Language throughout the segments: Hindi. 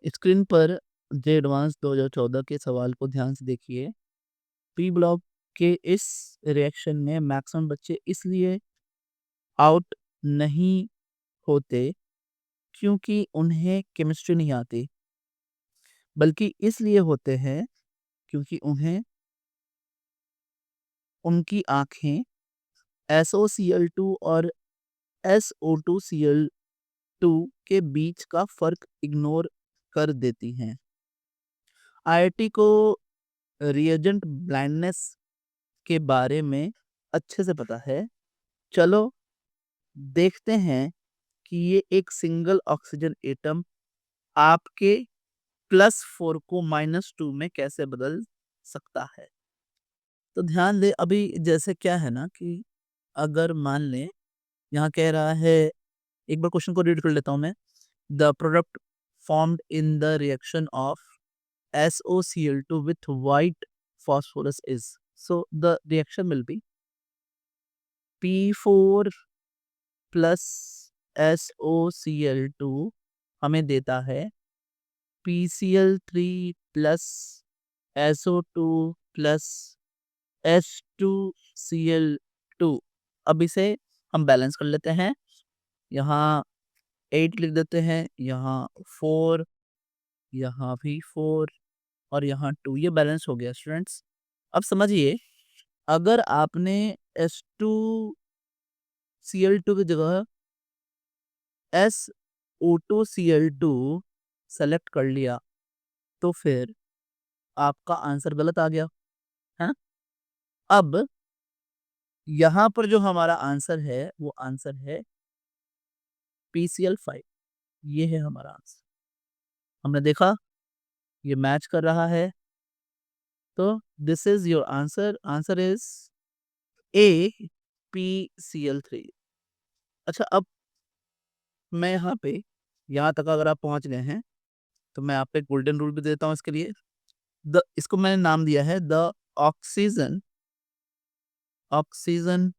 स्क्रीन पर जे एडवांस 2014 के सवाल को ध्यान से देखिए। पी ब्लॉक के इस रिएक्शन में मैक्सिमम बच्चे इसलिए आउट नहीं होते क्योंकि उन्हें केमिस्ट्री नहीं आती, बल्कि इसलिए होते हैं क्योंकि उन्हें उनकी आंखें SOCl2 और SO2Cl2 के बीच का फर्क इग्नोर कर देती हैं। IIT को रिएजेंट ब्लाइंडनेस के बारे में अच्छे से पता है। चलो देखते हैं कि ये एक सिंगल ऑक्सीजन एटम आपके +4 को -2 में कैसे बदल सकता है। तो ध्यान दें, अभी जैसे क्या है ना कि अगर मान लें यहाँ कह रहा है, एक बार क्वेश्चन को रीड कर लेता हूँ मैं। The product formed in the reaction of SOCl2 with white phosphorus is. So the reaction will be P4 plus SOCl2 हमें देता है PCl3 plus SO2 plus H2Cl2। अब इसे हम बैलेंस कर लेते हैं। यहाँ 8 लिख देते हैं, यहाँ 4, यहाँ भी 4 और यहाँ 2। ये बैलेंस हो गया स्टूडेंट्स। अब समझिए, अगर आपने H2Cl2 की जगह SO2Cl2 सेलेक्ट कर लिया तो फिर आपका आंसर गलत आ गया है। अब यहाँ पर जो हमारा आंसर है वो आंसर है PCl5। ये है हमारा आंसर। हमने देखा ये मैच कर रहा है, तो this is your answer. Answer is a PCl3। अच्छा, अब मैं यहाँ तक अगर आप पहुंच गए हैं तो मैं आपको एक गोल्डन रूल भी देता हूं इसके लिए। इसको मैंने नाम दिया है the oxygen oxygen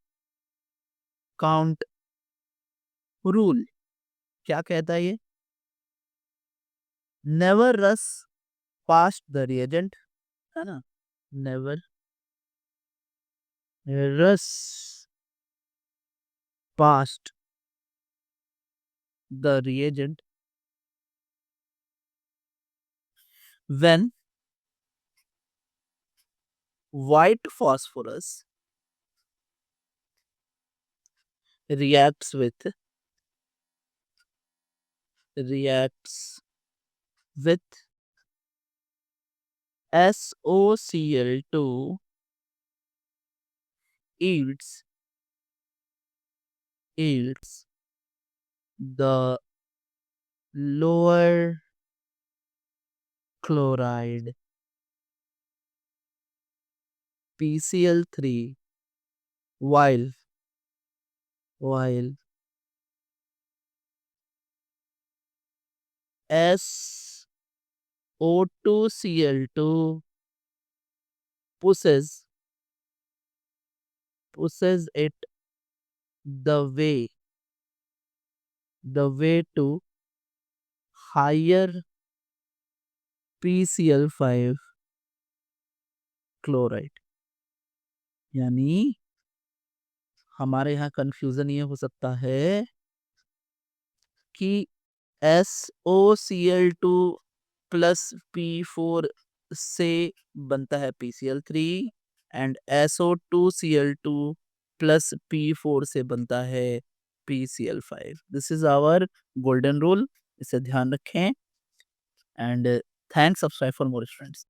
count rule. क्या कहता है ये? नेवर रस पास्ट द रिएजेंट, है ना? नेवर रस past the reagent when white phosphorus reacts with SOCl2 yields the lower chloride PCl3 while SO2Cl2 pushes it the way to higher PCl5 chloride। यानी हमारे यहाँ कंफ्यूजन ये हो सकता है कि SOCl2 प्लस P4 से बनता है PCl3 and SO2Cl2 plus P4 से बनता है PCl5। This is our golden rule, इसे ध्यान रखें। And thanks, subscribe for more students.